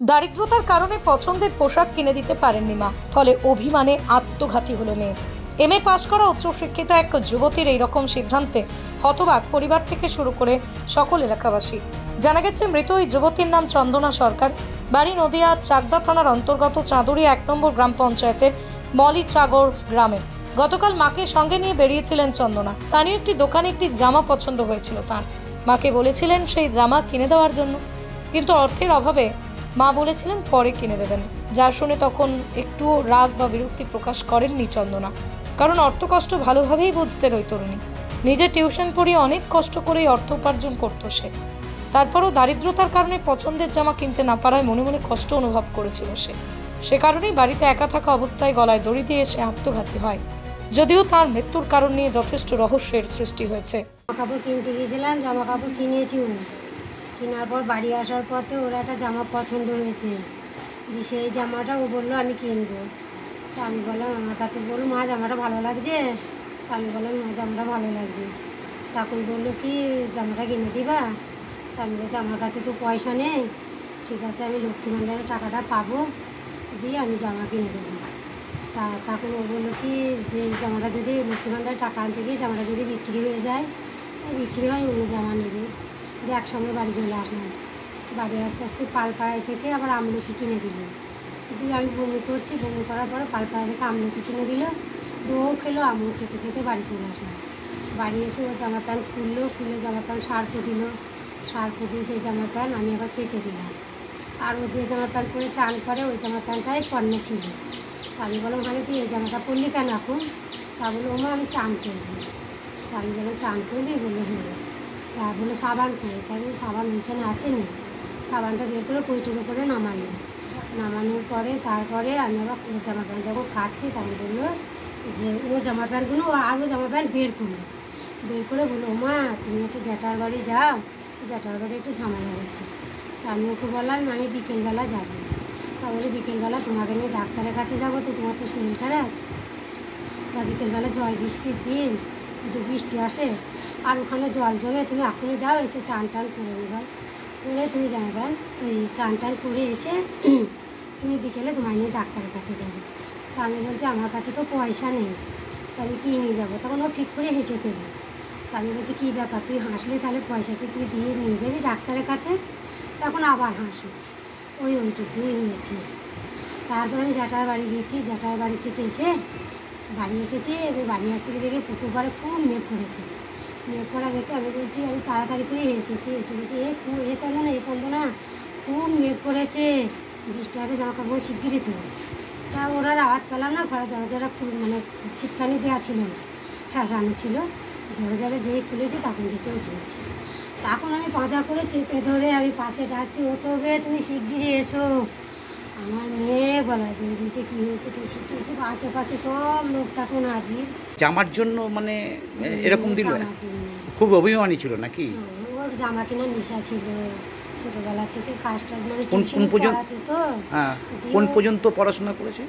দারিদ্রতার কারণে পছন্দের পোশাক কিনে দিতে পারেননি মা, ফলে অভিমানে আত্মঘাতী হলো মেয়ে। এমএ পাশ করা উচ্চশিক্ষিত এক যুবতীর এইরকম সিদ্ধান্তে হতবাক পরিবার থেকে শুরু করে সকল এলাকাবাসী। জানা গেছে, মৃত ওই যুবতীর নাম চন্দনা সরকার, বাড়ি নদিয়া চাকদা থানার অন্তর্গত চাঁদুরি 1 নম্বর গ্রাম পঞ্চায়েতের মলিচাগর গ্রামে। গতকাল মাকে সঙ্গে নিয়ে বেরিয়েছিলেন চন্দনা। স্থানীয় একটি দোকানে একটি জামা পছন্দ হয়েছিল তার। মাকে বলেছিলেন সেই জামা কিনে দেওয়ার জন্য, কিন্তু অর্থের অভাবে মা বলেছিলেন পরে কিনে দেবেন। যা শুনে তখন একটু রাগ বা বিরক্তি প্রকাশ করেননি চন্দনা, কারণ অর্থ কষ্ট ভালোভাবেই বুঝতেন ওই তরুণী। নিজে টিউশন পড়িয়ে অনেক কষ্ট করেই অর্থ উপার্জন করত সে। তারপরও দারিদ্রতার কারণে পছন্দের জামা কিনতে না পারায় মনে মনে কষ্ট অনুভব করেছিল সে কারণেই বাড়িতে একা থাকা অবস্থায় গলায় দড়ি দিয়ে সে আত্মঘাতী হয়। যদিও তার মৃত্যুর কারণ নিয়ে যথেষ্ট রহস্যের সৃষ্টি হয়েছে। জামা কাপড় কিনতে গিয়েছিলাম, জামা কাপড় কিনেছি। কেনার পর বাড়ি আসার পথে ওর একটা জামা পছন্দ হয়েছে, সেই জামাটা ও বললো আমি কিনবো। তো আমি বললাম, আমার কাছে বললো মা জামাটা ভালো লাগছে। তো আমি বললাম মা জামাটা ভালো লাগছে। তখন বললো কি জামাটা কিনে দিবা? তো আমি বলছি আমার কাছে তো পয়সা নেই। ঠিক আছে, আমি লক্ষ্মী ভাণ্ডারের টাকাটা পাবো, দিয়ে আমি জামা কিনে দেবো। তখন ও বললো কি যে জামাটা যদি লক্ষ্মী ভাণ্ডারের টাকা আনতে গিয়ে জামাটা যদি বিক্রি হয়ে যায়, বিক্রি হয় অন্য জামা নেবে। দিয়ে একসঙ্গে বাড়ি চলে আসলাম। বাড়ি আস্তে আস্তে পালপাড়ায় থেকে আবার আমলকি কিনে দিল। দিয়ে আমি বমি করছি, বমি করার পরে পালপাড়া থেকে আমলকি কিনে দিল। ও খেলো, আমিও খেতে খেতে বাড়ি চলে আসলাম। বাড়ি এসে ও জামা প্যান্ট খুলে জামা প্যান্ট সার্ফও দিল। সার্ফ দিয়ে সেই জামা প্যান্ট আমি আবার কেচে দিলাম। আর ও যে জামা প্যান্ট পরে চান করে ওই জামা প্যান্টটাই পণ্যে ছিল। আমি বললাম মানে তুই এই জামাটা পরলি কেন এখন? তা বললো ওমা আমি চান করবো। তা আমি বললাম চান করবি? বললো হ্যাঁ। তা বললো সাবান করে, তাই বলে সাবান ওইখানে আসেনি। সাবানটা বের করে পৈটির উপরে নামানোর পরে তারপরে আমি আবার ওর জামা প্যান্ট যখন কাটছি তাই বললো যে ওর জামা প্যান্টগুলো আর ও জামা প্যান্ট বের করে বললো ওমা তুমি একটু জ্যাঠার বাড়ি যাও, জ্যাঠার বাড়ি একটু ঝামেলা হচ্ছে। তা আমি ওকে বললাম আমি বিকেলবেলা যাবো। তাহলে বিকেলবেলা তোমাকে নিয়ে ডাক্তারের কাছে যাবো, তো তোমার তো শরীর খারাপ। তা বিকেলবেলা ঝড় বৃষ্টির দিন, যে বৃষ্টি আসে আর ওখানে জল জমে, তুমি এখনই যাও, এসে চান টান করে নেবা, করে তুমি যাবেন ওই চান টান করে এসে তুমি বিকেলে তোমায় নিয়ে ডাক্তারের কাছে যাবে। তা আমি বলছি আমার কাছে তো পয়সা নেই, তা আমি কী নিয়ে যাবো? তখন ও ঠিক করে হেসে ফেলবে। তা আমি বলছি কী ব্যাপার, তুই হাসলি তাহলে পয়সাকে তুই দিয়ে নিয়ে যাবি ডাক্তারের কাছে? তখন আবার হাসো। ওইটুকুই হয়েছে। তারপরে আমি জ্যাঠার বাড়ি গিয়েছি, জ্যাঠার বাড়ি থেকে এসে বাড়ি এসেছি। এবার বাড়ি আসতে দেখে পুকুর পাড়ে খুব মেঘ করেছে। মেঘ করা দেখে আমি বলছি আমি তাড়াতাড়ি করে এসেছি, এসে বলছি এ চন্দনা খুব মেঘ করেছে, বৃষ্টি আগে জামা কাপড় শিগগিরই তো। তা ওরা আওয়াজ পেলাম না, ঘরে দরজাটা মানে ছিটকানি দেওয়া ছিল না, ঠেসানো ছিল। দরজাটা যেই খুলেছি তখন দেখে ও চলছে। তখন আমি পাঁজা করে চেপে ধরে আমি পাশে ডাকছি, ও তবে তুমি শিগগিরই এসো। আমার মেয়ে গলায় দিয়ে দিয়েছে কী হয়েছে তুমি শিগগির এসো। আশেপাশে সব লোক তখন হাজির। জামার জন্য মানে এরকম দিল? খুব অভিমানী ছিল নাকি? ওর জামা কেনার নেশা ছিল ছোটবেলা থেকে, কাজটা মানে কোন পর্যন্ত পড়াশোনা করেছে?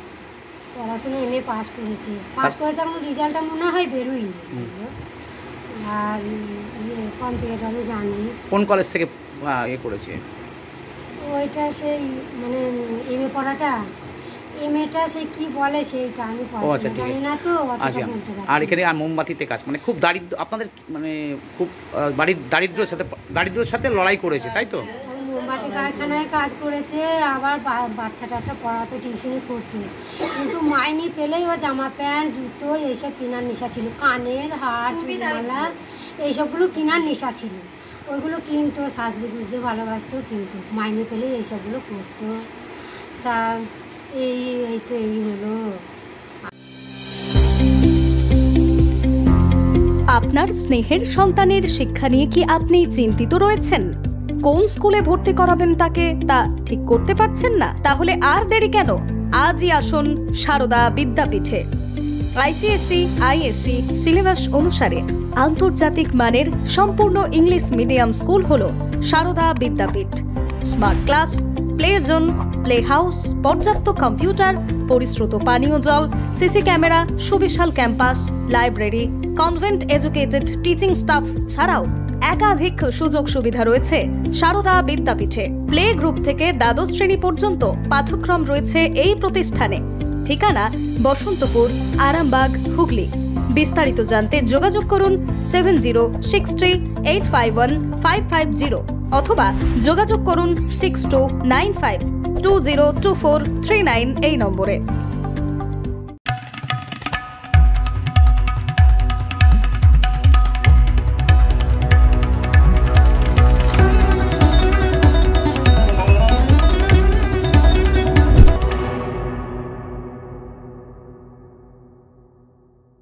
পড়াশোনা এমএ পাস করেছে। এখন রেজাল্টটা মনে হয় বেরোয়নি। আর কম্পিউটারও জানি। কোন কলেজ থেকে করেছে? ওইটা সেই মানে এমএ পড়াটা, এমএটা সে কি বলে সেইটা আমি জানি না তো। আর এখানে আর মোমবাতিতে কাজ, মানে খুব দারিদ্র আপনাদের, মানে খুব বাড়ির দারিদ্রের সাথে লড়াই করেছে, তাই তো? মোমবাতি কারখানায় কাজ করেছে, আবার বাচ্চা টাচ্চা পড়াতে টিউশনি করতো। কিন্তু মাইনে পেলেই ও জামা প্যান্ট জুতো এইসব কেনার নেশা ছিল, কানের হার চুড়িমালা এইসবগুলো কেনার নেশা ছিল। ওইগুলো কিনতো, সাজতে বুঝতে ভালোবাসতো, কিন্তু মাইনে পেলেই এইসবগুলো করতো। তা এই হলো। আপনার স্নেহের সন্তানের শিক্ষা নিয়ে কি আপনি চিন্তিত রয়েছেন? কোন স্কুলে ভর্তি করাবেন তাকে তা ঠিক করতে পারছেন না? তাহলে আর দেরি কেন? আজই আসুন সারদা বিদ্যাপীঠে। আইসিএসসি আইএসসি সিলেবাস অনুসারে আন্তর্জাতিক মানের সম্পূর্ণ ইংলিশ মিডিয়াম স্কুল হলো Sarada Vidyapith. Smart class, play zone, play house, পর্যাপ্ত কম্পিউটার, পরিশ্রুত পানীয় জল, সিসি ক্যামেরা, সুবিশাল campus, library, convent educated teaching staff ছাড়াও একাধিক সুযোগ সুবিধা রয়েছে সারদা বিদ্যাপীঠে। প্লে গ্রুপ থেকে দ্বাদশ শ্রেণী পর্যন্ত পাঠ্যক্রম রয়েছে এই প্রতিষ্ঠানে। ঠিকানা বসন্তপুর, আরামবাগ, হুগলি। বিস্তারিত জানতে যোগাযোগ করুন 7063851550 অথবা যোগাযোগ করুন 6295202439 এই নম্বরে।